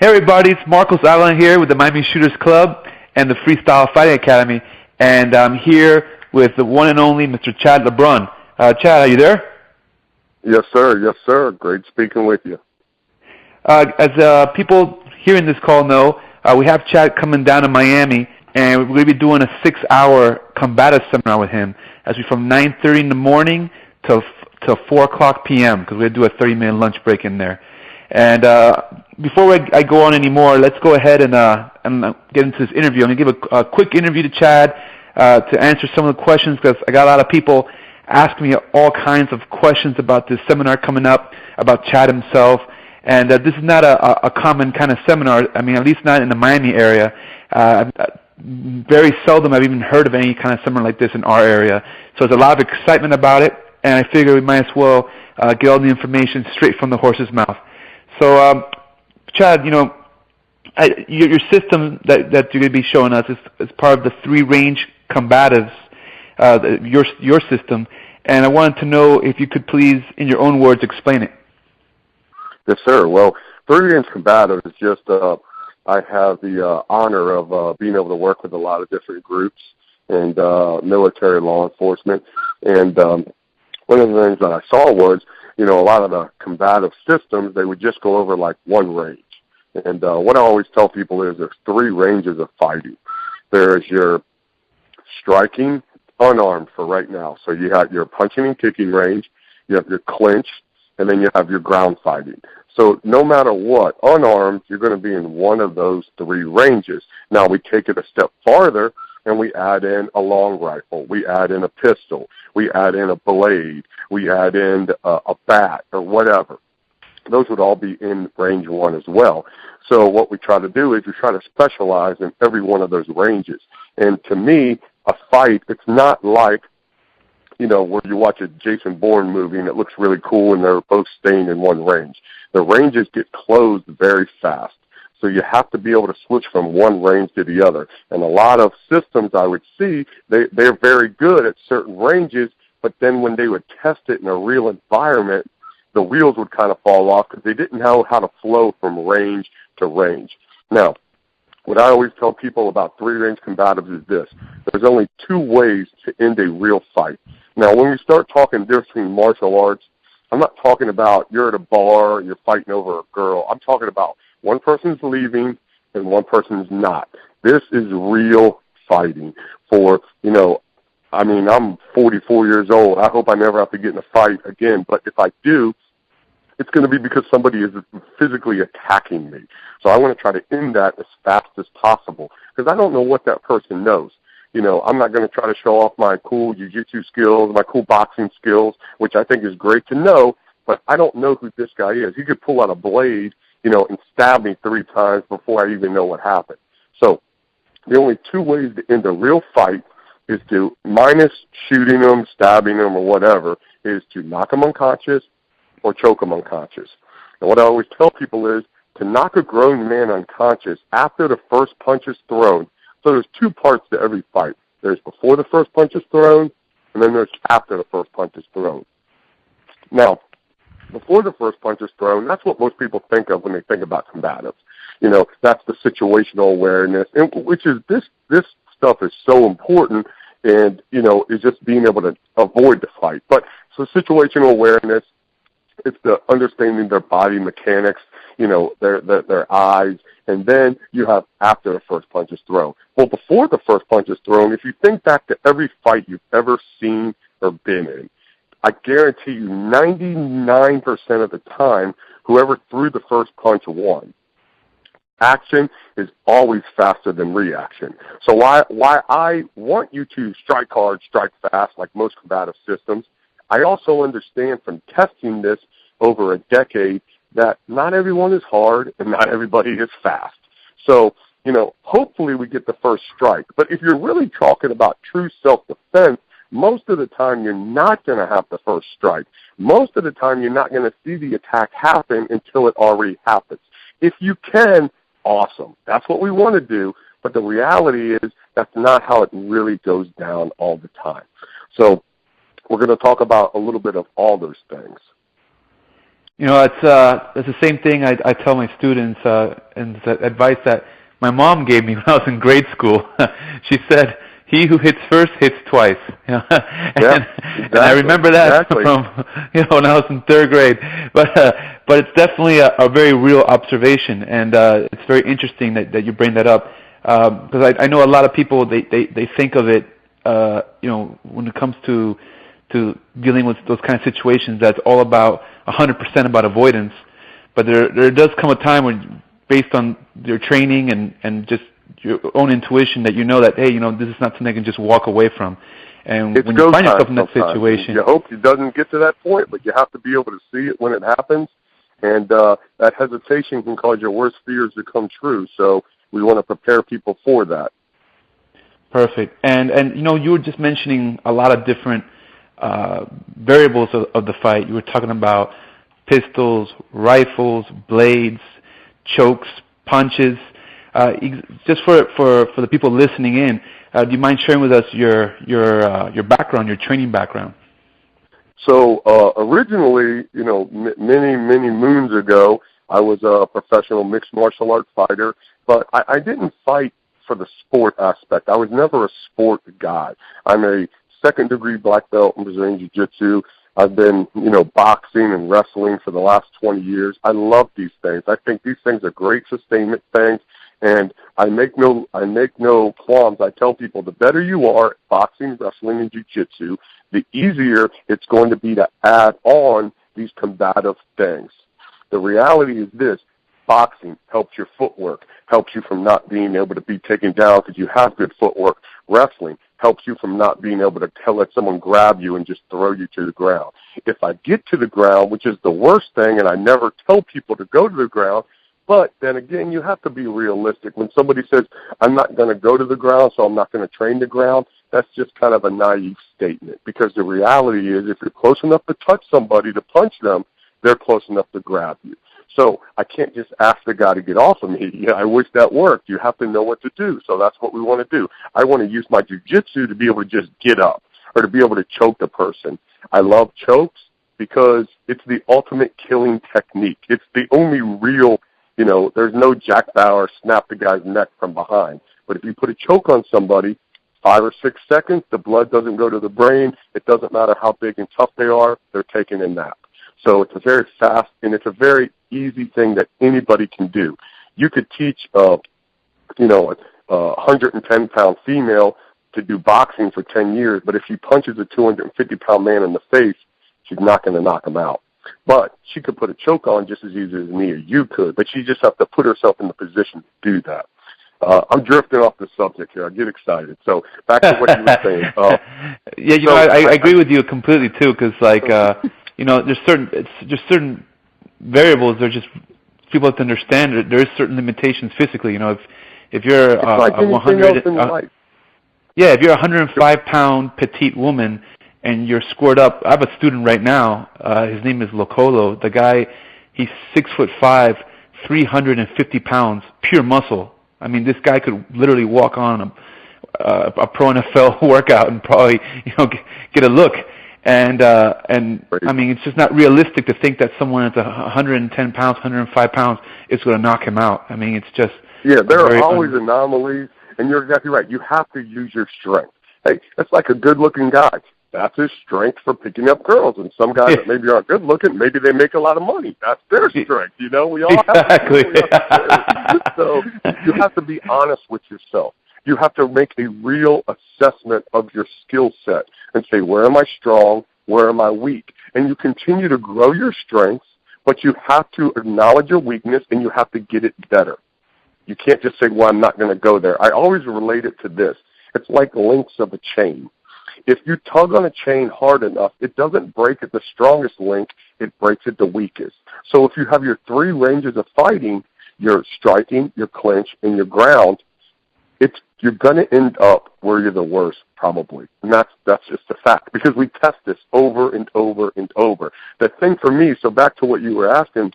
Hey everybody, it's Marcos Allen here with the Miami Shooters Club and the Freestyle Fighting Academy, and I'm here with the one and only Mr. Chad LeBrun. Chad, are you there? Yes, sir. Yes, sir. Great speaking with you. As people hearing this call know, we have Chad coming down to Miami, and we're going to be doing a 6-hour Combatives Seminar with him. That's from 9:30 in the morning till 4 o'clock p.m. because we're going to do a 30-minute lunch break in there. And before I go on anymore, let's go ahead and get into this interview. I'm going to give a quick interview to Chad to answer some of the questions because I got a lot of people asking me all kinds of questions about this seminar coming up, about Chad himself. And this is not a common kind of seminar, I mean, at least not in the Miami area. Very seldom I've even heard of any kind of seminar like this in our area. So there's a lot of excitement about it, and I figure we might as well get all the information straight from the horse's mouth. So, Chad, your system that you're going to be showing us is part of the three-range combatives, your system, and I wanted to know if you could please, in your own words, explain it. Yes, sir. Well, three-range combatives is just I have the honor of being able to work with a lot of different groups and military law enforcement, and one of the things that I saw was, a lot of the combative systems, they would just go over like one range. And what I always tell people is there's three ranges of fighting. There's your striking, unarmed for right now. So you have your punching and kicking range, you have your clinch, and then you have your ground fighting. So no matter what, unarmed, you're going to be in one of those three ranges. Now we take it a step farther, and we add in a long rifle, we add in a pistol, we add in a blade, we add in a bat or whatever. Those would all be in range one as well. So what we try to do is we try to specialize in every one of those ranges. And to me, a fight, it's not like, where you watch a Jason Bourne movie and it looks really cool and they're both staying in one range. The ranges get closed very fast. So you have to be able to switch from one range to the other. And a lot of systems I would see, they're very good at certain ranges, but then when they would test it in a real environment, the wheels would kind of fall off because they didn't know how to flow from range to range. Now, what I always tell people about three-range combatives is this. There's only two ways to end a real fight. Now, when we start talking difference between martial arts, I'm not talking about you're at a bar and you're fighting over a girl. I'm talking about one person's leaving and one person's not. This is real fighting for, I'm 44 years old. I hope I never have to get in a fight again. But if I do, it's going to be because somebody is physically attacking me. So I want to try to end that as fast as possible because I don't know what that person knows. I'm not going to try to show off my cool jiu-jitsu skills, my cool boxing skills, which I think is great to know, but I don't know who this guy is. He could pull out a blade, and stab me 3 times before I even know what happened. So the only two ways to end a real fight is to, minus shooting them, stabbing them, or whatever, is to knock them unconscious or choke them unconscious. And what I always tell people is to knock a grown man unconscious after the first punch is thrown. So there's 2 parts to every fight. There's before the first punch is thrown, and then there's after the first punch is thrown. Now, before the first punch is thrown, that's what most people think of when they think about combatives. That's the situational awareness, and which is this stuff is so important, and is just being able to avoid the fight. But so situational awareness, it's the understanding their body mechanics, their eyes, and then you have after the first punch is thrown. Well, before the first punch is thrown, if you think back to every fight you've ever seen or been in, I guarantee you 99% of the time, whoever threw the first punch won. Action is always faster than reaction. So why I want you to strike hard, strike fast, like most combative systems, I also understand from testing this over a decade that not everyone is hard and not everybody is fast. So, hopefully we get the first strike. But if you're really talking about true self-defense, most of the time you're not going to have the first strike. Most of the time you're not going to see the attack happen until it already happens. If you can, awesome. That's what we want to do. But the reality is that's not how it really goes down all the time. So we're going to talk about a little bit of all those things. It's the same thing I tell my students, and it's advice that my mom gave me when I was in grade school. She said, "He who hits first hits twice." Yeah, And I remember that from when I was in third grade. But it's definitely a very real observation, and it's very interesting that you bring that up, because I know a lot of people they think of it, when it comes to dealing with those kind of situations, that's all about 100% about avoidance. But there does come a time when, based on your training and just your own intuition, that that, hey, this is not something I can just walk away from. And when you find yourself in that situation, you hope it doesn't get to that point, but you have to be able to see it when it happens. And that hesitation can cause your worst fears to come true. So we want to prepare people for that. Perfect. And you were just mentioning a lot of different variables of the fight. You were talking about pistols, rifles, blades, chokes, punches. Just for the people listening in, do you mind sharing with us your background, your training background? So originally, many moons ago, I was a professional mixed martial art fighter, but I didn't fight for the sport aspect. I was never a sport guy. I'm a second-degree black belt in Brazilian Jiu-Jitsu. I've been, boxing and wrestling for the last 20 years. I love these things. I think these things are great sustainment things, and I make no qualms. I tell people the better you are at boxing, wrestling, and jiu-jitsu, the easier it's going to be to add on these combative things. The reality is this: boxing helps your footwork, helps you from not being able to be taken down because you have good footwork. Wrestling helps you from not being able to let someone grab you and just throw you to the ground. If I get to the ground, which is the worst thing, and I never tell people to go to the ground, but then again, you have to be realistic. When somebody says, I'm not going to go to the ground, so I'm not going to train the ground, that's just kind of a naive statement, because the reality is if you're close enough to touch somebody to punch them, they're close enough to grab you. So I can't just ask the guy to get off of me. Yeah, I wish that worked. You have to know what to do. So that's what we want to do. I want to use my jiu-jitsu to be able to just get up or to be able to choke the person. I love chokes because it's the ultimate killing technique. It's the only real, there's no Jack Bauer snap the guy's neck from behind. But if you put a choke on somebody, 5 or 6 seconds, the blood doesn't go to the brain. It doesn't matter how big and tough they are. They're taking a nap. So it's a very fast and it's a very easy thing that anybody can do. You could teach, a 110-pound female to do boxing for 10 years, but if she punches a 250-pound man in the face, she's not going to knock him out. But she could put a choke on just as easy as me or you could, but she just has to put herself in the position to do that. I'm drifting off the subject here. I get excited. So back to what you were saying. I agree with you completely too, because there's certain variables. They're just people have to understand that there is certain limitations physically. If you're like a 100, if you're a 105-pound petite woman and you're scored up. I have a student right now. His name is Locolo. The guy, he's 6'5", 350 pounds, pure muscle. I mean, this guy could literally walk on a pro NFL workout and probably get a look. And I mean, it's just not realistic to think that someone that's 110 pounds, 105 pounds is going to knock him out. I mean, it's just there are always anomalies, and you're exactly right. You have to use your strength. Hey, that's like a good-looking guy. That's his strength for picking up girls. And some guys that maybe aren't good-looking, maybe they make a lot of money. That's their strength. We all exactly. So you have to be honest with yourself. You have to make a real assessment of your skill set and say, where am I strong? Where am I weak? And you continue to grow your strengths, but you have to acknowledge your weakness and you have to get it better. You can't just say, well, I'm not going to go there. I always relate it to this. It's like links of a chain. If you tug on a chain hard enough, it doesn't break at the strongest link, it breaks at the weakest. So if you have your 3 ranges of fighting, your striking, your clinch, and your ground, you're going to end up where you're the worst, probably. And that's just a fact, because we test this over and over and over. The thing for me, so back to what you were asking,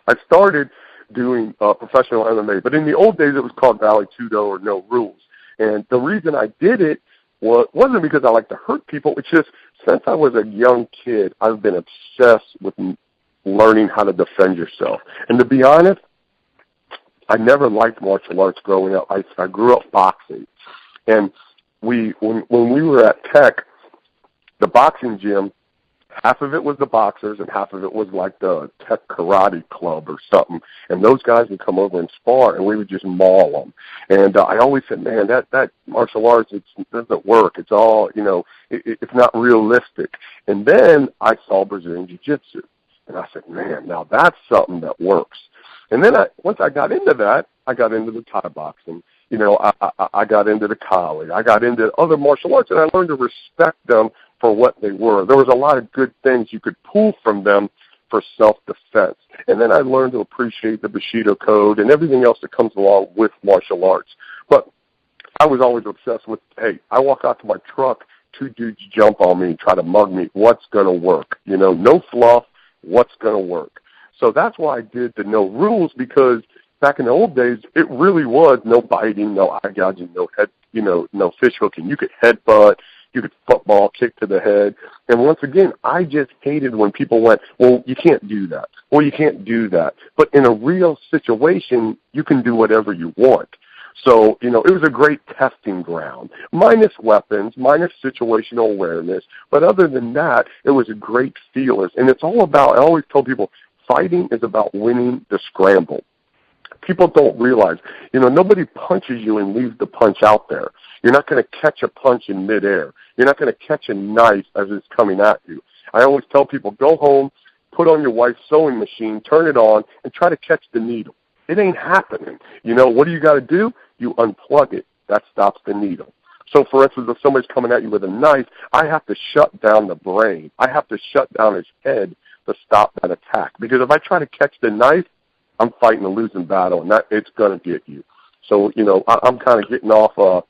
I started doing professional MMA, but in the old days it was called Vale Tudo or No Rules. And the reason I did it wasn't because I like to hurt people. It's just since I was a young kid, I've been obsessed with learning how to defend yourself. And to be honest, I never liked martial arts growing up. I grew up boxing. And when we were at Tech, the boxing gym, half of it was the boxers and half of it was like the Tech Karate Club or something. And those guys would come over and spar, and we would just maul them. And I always said, man, that martial arts, it doesn't work. It's all, it's not realistic. And then I saw Brazilian Jiu-Jitsu. And I said, man, now that's something that works. And then once I got into that, I got into the Thai boxing. I got into the Kali. I got into other martial arts, and I learned to respect them for what they were. There was a lot of good things you could pull from them for self-defense. And then I learned to appreciate the Bushido Code and everything else that comes along with martial arts. But I was always obsessed with, hey, I walk out to my truck, 2 dudes jump on me and try to mug me. What's going to work? No fluff. What's going to work? So that's why I did the no rules, because back in the old days, it really was no biting, no eye gouging, no head, no fish hooking. You could headbutt, you could football, kick to the head. And once again, I just hated when people went, well, you can't do that. Well, you can't do that. But in a real situation, you can do whatever you want. So, it was a great testing ground, minus weapons, minus situational awareness. But other than that, it was a great feeler. And it's all about, I always tell people, fighting is about winning the scramble. People don't realize, nobody punches you and leaves the punch out there. You're not going to catch a punch in midair. You're not going to catch a knife as it's coming at you. I always tell people, go home, put on your wife's sewing machine, turn it on, and try to catch the needle. It ain't happening. What do you got to do? You unplug it. That stops the needle. So, for instance, if somebody's coming at you with a knife, I have to shut down the brain. I have to shut down his head to stop that attack. Because if I try to catch the knife, I'm fighting a losing battle, and it's going to get you. So, I'm kind of getting off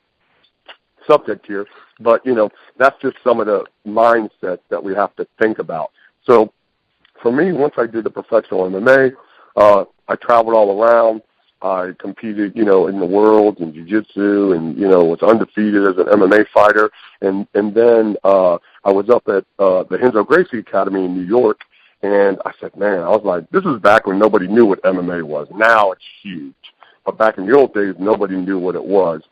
subject here, but, that's just some of the mindsets that we have to think about. So, for me, once I did the professional MMA, I traveled all around. I competed, in the world in jiu-jitsu and, was undefeated as an MMA fighter. And then I was up at the Renzo Gracie Academy in New York, and I said, man, I was like, this was back when nobody knew what MMA was. Now it's huge. But back in the old days, nobody knew what it was.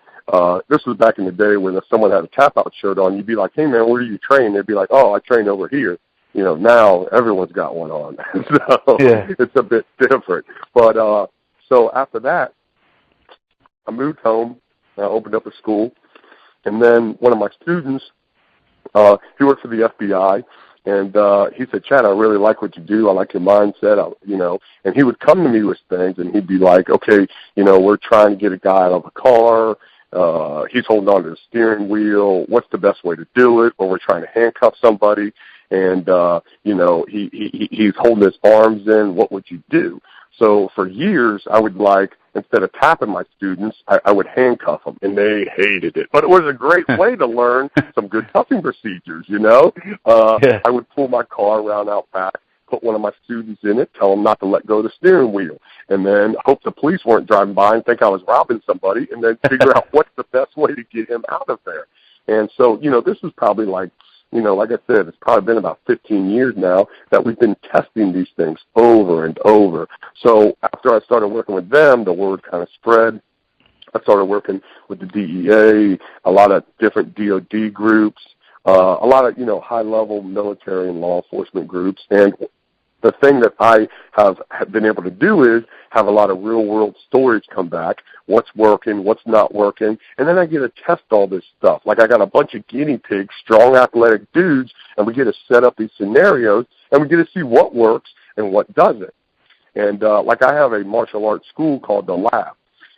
This was back in the day when if someone had a tap-out shirt on, you'd be like, hey, man, where do you train? They'd be like, oh, I train over here. Now everyone's got one on. So yeah. It's a bit different. But so after that, I moved home. I opened up a school. And then one of my students, he worked for the FBI. And he said, Chad, I really like what you do. I like your mindset, And he would come to me with things, and he'd be like, okay, we're trying to get a guy out of a car. He's holding on to the steering wheel. What's the best way to do it? Or we're trying to handcuff somebody, and, he's holding his arms in. What would you do? So for years, I would instead of tapping my students, I would handcuff them, and they hated it. But it was a great way to learn some good cuffing procedures, Yeah. I would pull my car around out back, put one of my students in it, tell them not to let go of the steering wheel, and then hope the police weren't driving by and think I was robbing somebody, and then figure out what's the best way to get him out of there. And so, this is probably like I said, it's probably been about 15 years now that we've been testing these things over and over. So after I started working with them, the word kind of spread. I started working with the DEA, a lot of different DOD groups, a lot of, high-level military and law enforcement groups. And the thing that I have been able to do is have a lot of real-world stories come back, what's working, what's not working, and then I get to test all this stuff. Like I got a bunch of guinea pigs, strong athletic dudes, and we get to set up these scenarios, and we get to see what works and what doesn't. And I have a martial arts school called The Lab,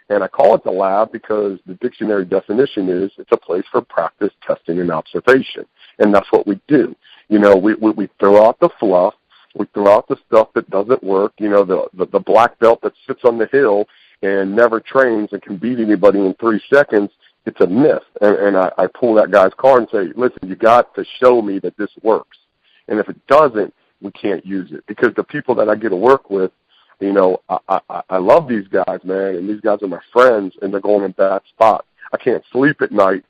and I call it The Lab because the dictionary definition is it's a place for practice, testing, and observation, and that's what we do. We throw out the fluff. We throw out the stuff that doesn't work, the black belt that sits on the hill and never trains and can beat anybody in 3 seconds. It's a myth. And I pull that guy's card and say, listen, you got to show me that this works. And if it doesn't, we can't use it. Because the people that I get to work with, I love these guys, man, and these guys are my friends, and they're going in bad spots. I can't sleep at night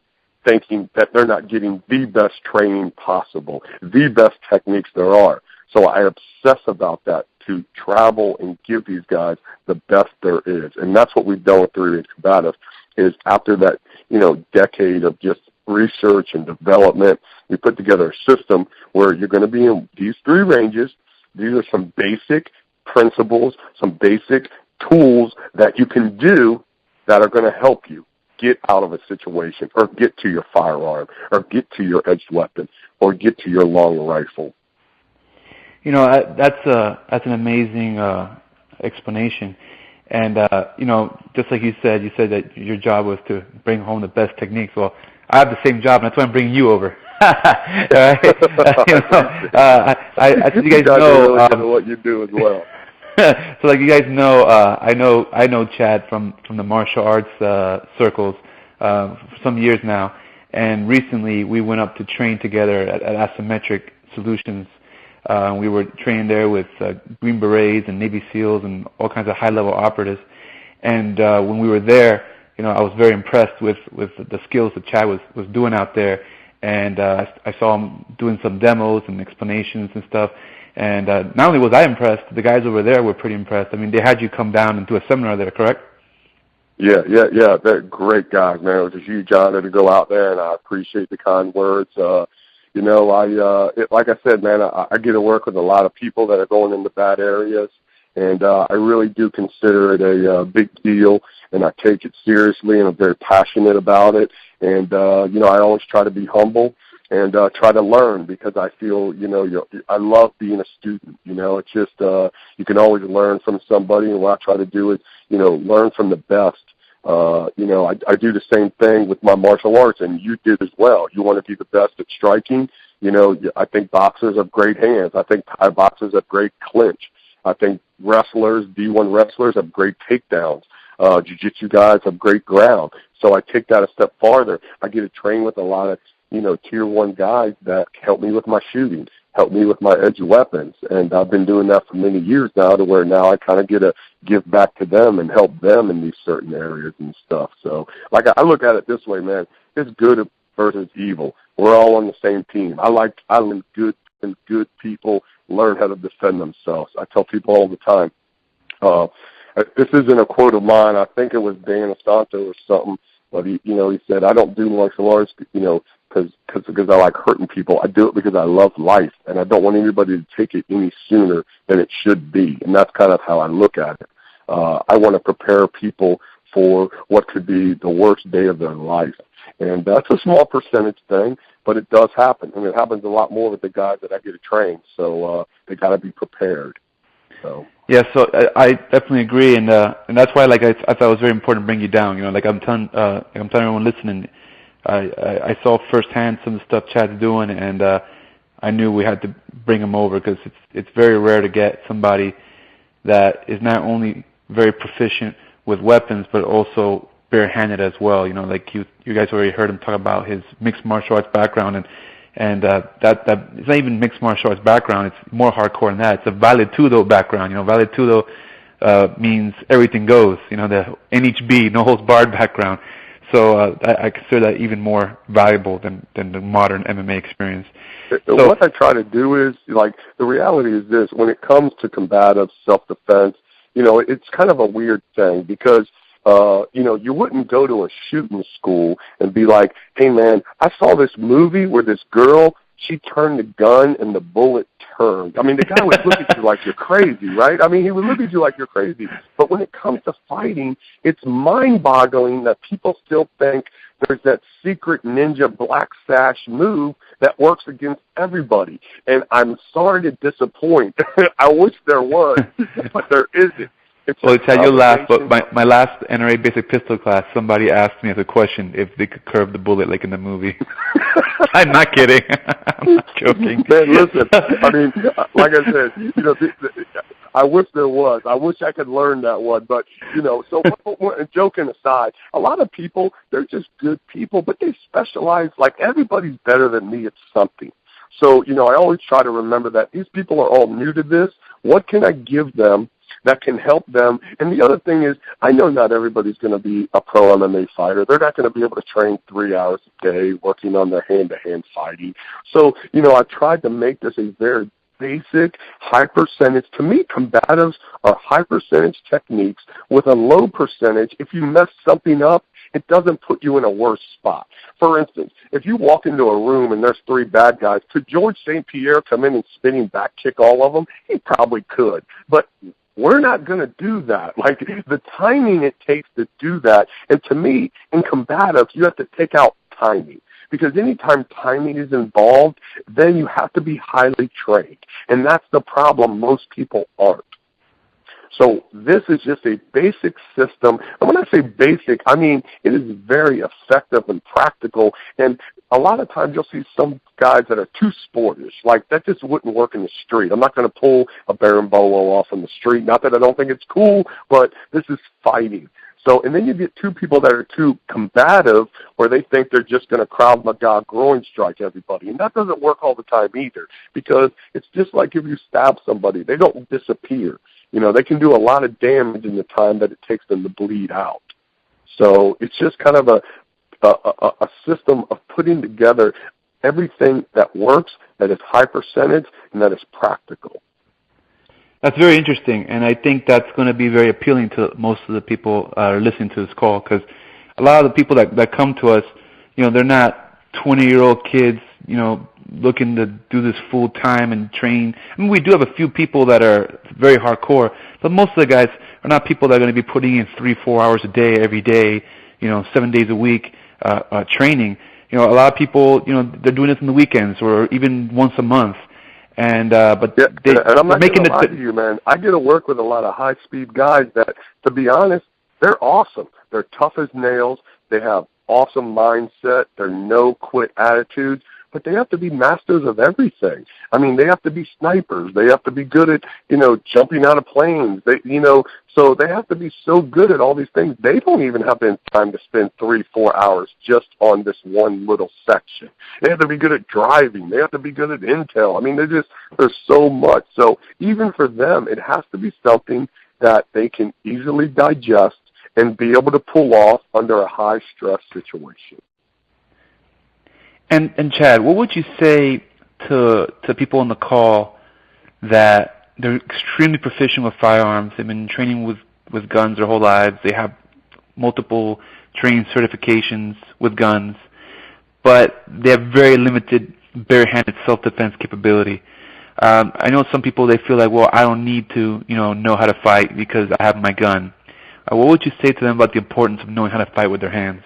thinking that they're not getting the best training possible, the best techniques there are. So I obsess about that, to travel and give these guys the best there is. And that's what we've done with 3 Range Combatives, is after that, decade of just research and development, we put together a system where you're going to be in these 3 ranges. These are some basic principles, some basic tools that you can do that are going to help you get out of a situation, or get to your firearm, or get to your edged weapon, or get to your long rifle. That's an amazing explanation. And, just like you said that your job was to bring home the best techniques. Well, I have the same job, and that's why I'm bringing you over. I think you guys know really good at what you do as well. So, like you guys know, I know Chad from the martial arts circles for some years now, and recently we went up to train together at Asymmetric Solutions. We were training there with Green Berets and Navy SEALs and all kinds of high-level operatives. And when we were there, I was very impressed with the skills that Chad was doing out there. And I saw him doing some demos and explanations and stuff. And not only was I impressed, the guys over there were pretty impressed. I mean, they had you come down and do a seminar there, correct? Yeah. They're great guys, man. It was a huge honor to go out there, and I appreciate the kind words. Like I said, man, I get to work with a lot of people that are going into bad areas, and I really do consider it a big deal, and I take it seriously, and I'm very passionate about it. And, I always try to be humble and try to learn, because I feel, I love being a student. It's just you can always learn from somebody, and what I try to do is, learn from the best. I do the same thing with my martial arts, and you did as well. You want to be the best at striking. I think boxers have great hands. I think Thai boxers have great clinch. I think wrestlers, D1 wrestlers, have great takedowns. Jiu-jitsu guys have great ground. So I take that a step farther. I get to train with a lot of, tier 1 guys that help me with my shooting, help me with my edge weapons. And I've been doing that for many years now, to where now I kind of get to give back to them and help them in these certain areas and stuff. So, like, I look at it this way, man. It's good versus evil. We're all on the same team. I like good people learn how to defend themselves. I tell people all the time, this isn't a quote of mine. I think it was Dan Asanto or something, but he said, I don't do martial arts, because I like hurting people. I do it because I love life, and I don't want anybody to take it any sooner than it should be. And that's kind of how I look at it. I want to prepare people for what could be the worst day of their life. And that's a small percentage thing, but it does happen. And it happens a lot more with the guys that I get to train. So they got to be prepared. So. Yeah, so I definitely agree, and that's why, like, I thought it was very important to bring you down. Like I'm telling everyone listening, I saw firsthand some of the stuff Chad's doing, and I knew we had to bring him over, because it's very rare to get somebody that is not only very proficient with weapons but also barehanded as well. Like you guys already heard him talk about his mixed martial arts background, and that it's not even mixed martial arts background. It's more hardcore than that. It's a valetudo background. Valetudo means everything goes. The NHB, no holds barred background. So I consider that even more valuable than the modern MMA experience. So, what I try to do is, like, the reality is this: when it comes to combative self-defense, it's kind of a weird thing, because you wouldn't go to a shooting school and be like, hey, man, I saw this movie where this girl, she turned the gun and the bullet turned. I mean, the guy would look at you like you're crazy, right? I mean, he would look at you like you're crazy. But when it comes to fighting, it's mind-boggling that people still think there's that secret ninja black sash move that works against everybody. And I'm sorry to disappoint. I wish there was, but there isn't. Well, Chad, you'll laugh, but my last NRA basic pistol class, somebody asked me as a question if they could curve the bullet like in the movie. I'm not kidding. I'm not joking. Man, listen, I mean, like I said, I wish there was. I wish I could learn that one. But, so joking aside, a lot of people, they're just good people, but they specialize, like, everybody's better than me at something. So, I always try to remember that these people are all new to this. What can I give them that can help them? And the other thing is, I know not everybody's going to be a pro MMA fighter. They're not going to be able to train 3 hours a day working on their hand-to-hand fighting. So, I tried to make this a very basic high percentage. To me, combatives are high percentage techniques with a low percentage. If you mess something up, it doesn't put you in a worse spot. For instance, if you walk into a room and there's 3 bad guys, could George St. Pierre come in and spinning back kick all of them? He probably could. But we're not going to do that. Like, the timing it takes to do that, and to me, in combatives, you have to take out timing. Because anytime timing is involved, then you have to be highly trained. And that's the problem. Most people aren't. So this is just a basic system. And when I say basic, I mean it is very effective and practical. And a lot of times you'll see some guys that are too sportish. Like, that just wouldn't work in the street. I'm not going to pull a berimbolo off in the street. Not that I don't think it's cool, but this is fighting. So, and then you get 2 people that are too combative, where they think they're just going to Krav Maga groin strike everybody. And that doesn't work all the time either, because it's just like if you stab somebody, they don't disappear. You know, they can do a lot of damage in the time that it takes them to bleed out. So it's just kind of a system of putting together everything that works, that is high percentage, and that is practical. That's very interesting, and I think that's going to be very appealing to most of the people listening to this call, because a lot of the people that come to us, you know, they're not 20-year-old kids, you know, looking to do this full time and train. I mean, we do have a few people that are very hardcore, but most of the guys are not people that are going to be putting in 3-4 hours a day every day, you know, 7 days a week training. You know, a lot of people, you know, they're doing this on the weekends or even once a month. And but yeah, and I'm not going to lie to you, man. I get to work with a lot of high-speed guys that, to be honest, they're awesome. They're tough as nails. They have awesome mindset. They're no-quit attitudes. But they have to be masters of everything. I mean, they have to be snipers. They have to be good at, you know, jumping out of planes. They, you know, so they have to be so good at all these things. They don't even have the time to spend 3-4 hours just on this one little section. They have to be good at driving. They have to be good at intel. I mean, there's so much. So even for them, it has to be something that they can easily digest and be able to pull off under a high-stress situation. And Chad, what would you say to people on the call that they're extremely proficient with firearms? They've been training with guns their whole lives. They have multiple training certifications with guns, but they have very limited barehanded self-defense capability. I know some people, they feel like, well, I don't need to, you know how to fight because I have my gun. What would you say to them about the importance of knowing how to fight with their hands?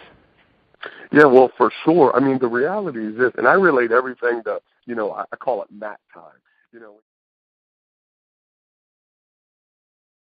Yeah, well, for sure. I mean, the reality is this, and I relate everything to, you know, I call it mat time. You know,